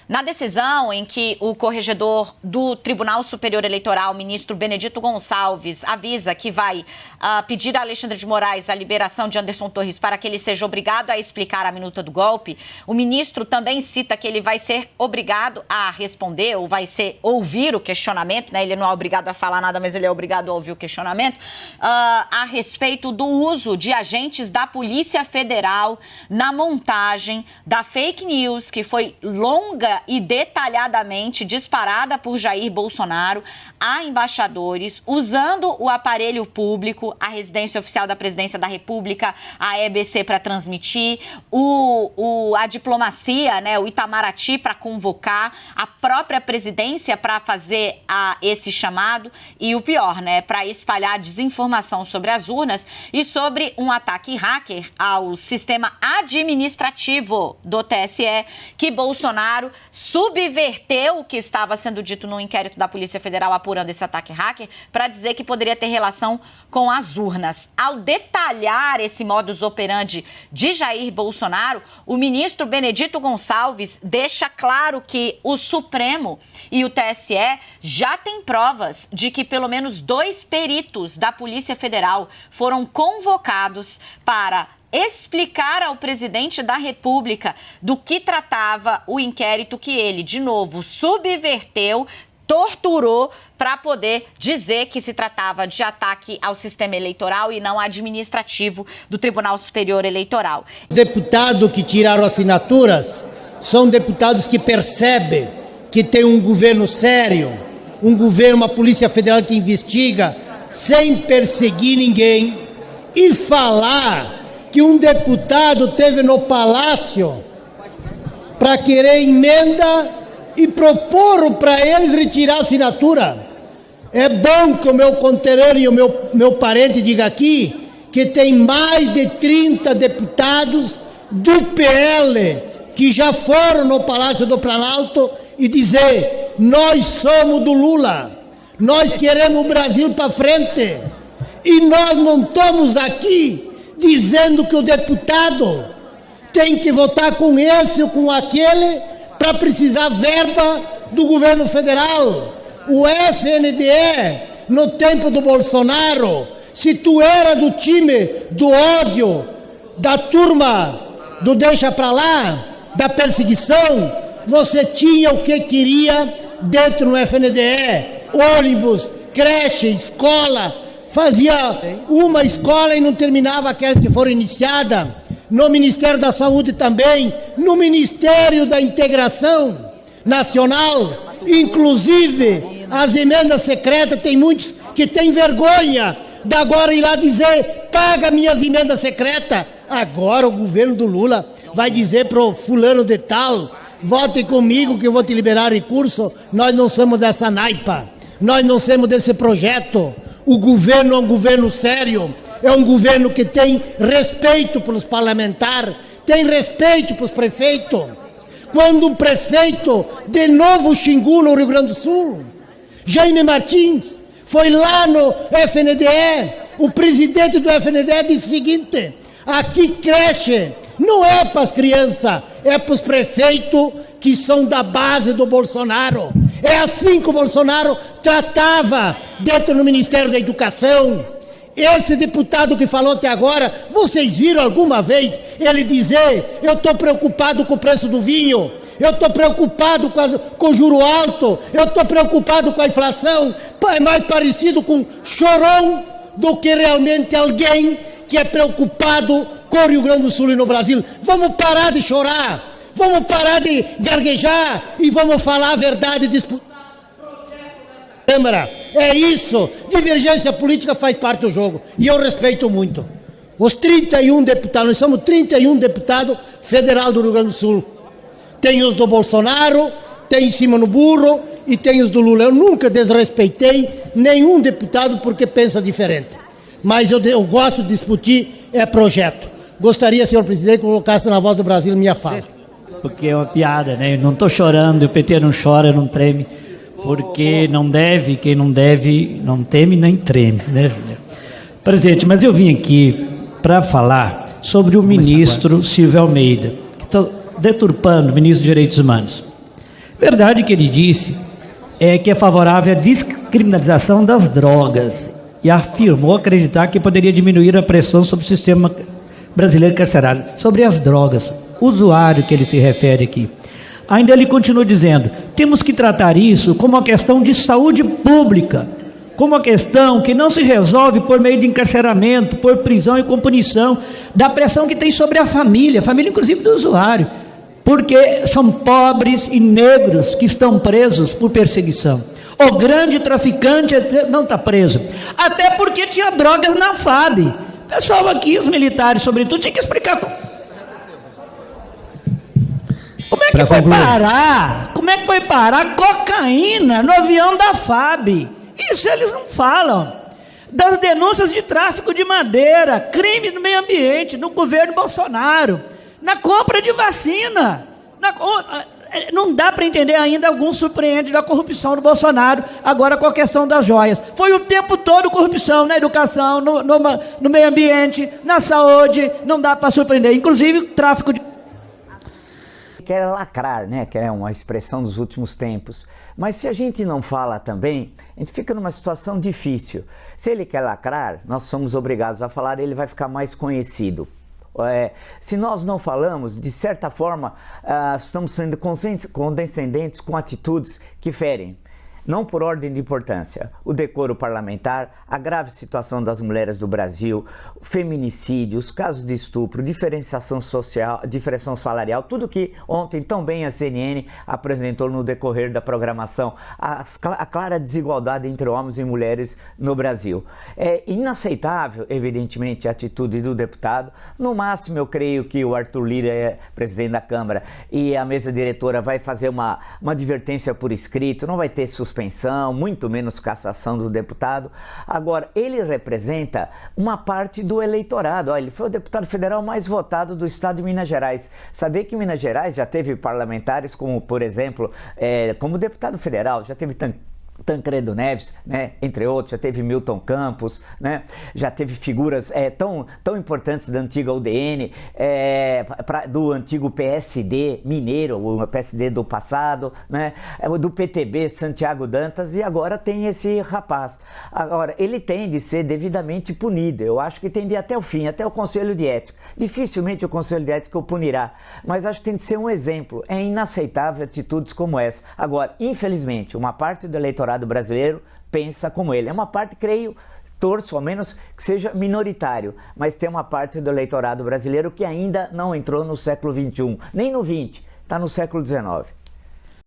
na decisão em que o corregedor do Tribunal Superior Eleitoral, ministro Benedito Gonçalves, avisa que vai pedir a Alexandre de Moraes a liberação de Anderson Torres para que ele seja obrigado a explicar a minuta do golpe, o ministro também cita que ele vai ser obrigado a responder, ou vai ouvir o questionamento, né? Ele não é obrigado a falar nada, mas ele é obrigado a ouvir o questionamento, a respeito do uso de agentes da Polícia Federal na montagem da fake news que foi longa e detalhadamente disparada por Jair Bolsonaro a embaixadores, usando o aparelho público, a residência oficial da Presidência da República, a EBC para transmitir, a diplomacia, né, o Itamaraty para convocar, a própria presidência para fazer esse chamado e o pior, né, para espalhar desinformação sobre as urnas e sobre um ataque hacker ao sistema administrativo do TSE, que Bolsonaro subverteu o que estava sendo dito no inquérito da Polícia Federal apurando esse ataque hacker para dizer que poderia ter relação com as urnas. Ao detalhar esse modus operandi de Jair Bolsonaro, o ministro Benedito Gonçalves deixa claro que o Supremo e o TSE já têm provas de que pelo menos 2 peritos da Polícia Federal foram convocados para explicar ao presidente da República do que tratava o inquérito que ele, de novo, subverteu, torturou para poder dizer que se tratava de ataque ao sistema eleitoral e não administrativo do Tribunal Superior Eleitoral. Deputados que tiraram assinaturas são deputados que percebem que tem um governo sério, um governo, uma Polícia Federal que investiga sem perseguir ninguém e falar que um deputado teve no Palácio para querer emenda e propor para eles retirar a assinatura. É bom que o meu conterrâneo e o meu parente diga aqui que tem mais de 30 deputados do PL que já foram no Palácio do Planalto e dizer: nós somos do Lula, nós queremos o Brasil para frente e nós não estamos aqui dizendo que o deputado tem que votar com esse ou com aquele para precisar verba do governo federal. O FNDE, no tempo do Bolsonaro, se tu era do time do ódio, da turma do deixa pra lá, da perseguição, você tinha o que queria dentro do FNDE, ônibus, creche, escola. Fazia uma escola e não terminava aquelas que foram iniciadas, no Ministério da Saúde também, no Ministério da Integração Nacional, inclusive as emendas secretas, tem muitos que têm vergonha de agora ir lá dizer: paga minhas emendas secretas. Agora o governo do Lula vai dizer para o fulano de tal: vote comigo que eu vou te liberar recurso. Nós não somos dessa naipa, nós não somos desse projeto. O governo é um governo sério, é um governo que tem respeito pelos parlamentares, tem respeito pelos prefeitos. Quando um prefeito de Novo Xingu, no Rio Grande do Sul, Jaime Martins, foi lá no FNDE, o presidente do FNDE disse o seguinte: aqui creche não é para as crianças, é para os prefeitos que são da base do Bolsonaro. É assim que o Bolsonaro tratava dentro do Ministério da Educação. Esse deputado que falou até agora, vocês viram alguma vez ele dizer: eu estou preocupado com o preço do vinho, eu estou preocupado com o juro alto, eu estou preocupado com a inflação? É mais parecido com chorão do que realmente alguém que é preocupado com o Rio Grande do Sul e no Brasil. Vamos parar de chorar, vamos parar de gaguejar e vamos falar a verdade e disputar. Câmara, é isso. Divergência política faz parte do jogo e eu respeito muito. Os 31 deputados, nós somos 31 deputados federal do Rio Grande do Sul. Tem os do Bolsonaro, tem em cima no burro e tem os do Lula. Eu nunca desrespeitei nenhum deputado porque pensa diferente. Mas eu gosto de discutir projeto. Gostaria, senhor presidente, que colocasse na Voz do Brasil minha fala. Porque é uma piada, né? Eu não estou chorando, o PT não chora, não treme. Porque não deve, quem não deve, não teme nem treme, né? Presidente, mas eu vim aqui para falar sobre o ministro Silvio Almeida, que está deturpando, ministro dos Direitos Humanos. Verdade que ele disse é que é favorável à descriminalização das drogas e afirmou acreditar que poderia diminuir a pressão sobre o sistema brasileiro carcerário. Sobre as drogas, usuário que ele se refere aqui. Ainda ele continua dizendo, temos que tratar isso como uma questão de saúde pública, como uma questão que não se resolve por meio de encarceramento, por prisão e com punição, da pressão que tem sobre a família inclusive do usuário, porque são pobres e negros que estão presos por perseguição. O grande traficante não está preso, até porque tinha drogas na FAB. Pessoal aqui, os militares sobretudo, tinha que explicar como é que foi parar? Como é que foi parar cocaína no avião da FAB? Isso eles não falam. Das denúncias de tráfico de madeira, crime no meio ambiente, no governo Bolsonaro, na compra de vacina. Não dá para entender ainda, alguns surpreendem da corrupção do Bolsonaro, agora com a questão das joias. Foi o tempo todo corrupção na educação, no meio ambiente, na saúde, não dá para surpreender. Inclusive tráfico de... Quer lacrar, né? Que é uma expressão dos últimos tempos. Mas se a gente não fala também, a gente fica numa situação difícil. Se ele quer lacrar, nós somos obrigados a falar, ele vai ficar mais conhecido. Se nós não falamos, de certa forma, estamos sendo condescendentes com atitudes que ferem. Não por ordem de importância, o decoro parlamentar, a grave situação das mulheres do Brasil, o feminicídio, os casos de estupro, diferenciação social, diferenciação salarial, tudo que ontem tão bem a CNN apresentou no decorrer da programação, a clara desigualdade entre homens e mulheres no Brasil. É inaceitável, evidentemente, a atitude do deputado. No máximo, eu creio que o Arthur Lira é presidente da Câmara e a mesa diretora vai fazer uma advertência por escrito, não vai ter suspensão, muito menos cassação do deputado. Agora, ele representa uma parte do eleitorado. Olha, ele foi o deputado federal mais votado do estado de Minas Gerais. Saber que Minas Gerais já teve parlamentares como, por exemplo, como deputado federal, já teve Tancredo Neves, né, entre outros, já teve Milton Campos, né, já teve figuras tão importantes da antiga UDN, do antigo PSD mineiro, o PSD do passado, né, do PTB, Santiago Dantas, e agora tem esse rapaz. Agora, ele tem de ser devidamente punido, eu acho que tem de ir até o fim, até o Conselho de Ética. Dificilmente o Conselho de Ética o punirá, mas acho que tem de ser um exemplo. É inaceitável atitudes como essa. Agora, infelizmente, uma parte do eleitorado brasileiro pensa como ele. É uma parte, creio, torço ao menos que seja minoritário, mas tem uma parte do eleitorado brasileiro que ainda não entrou no século XXI, nem no XX, está no século XIX.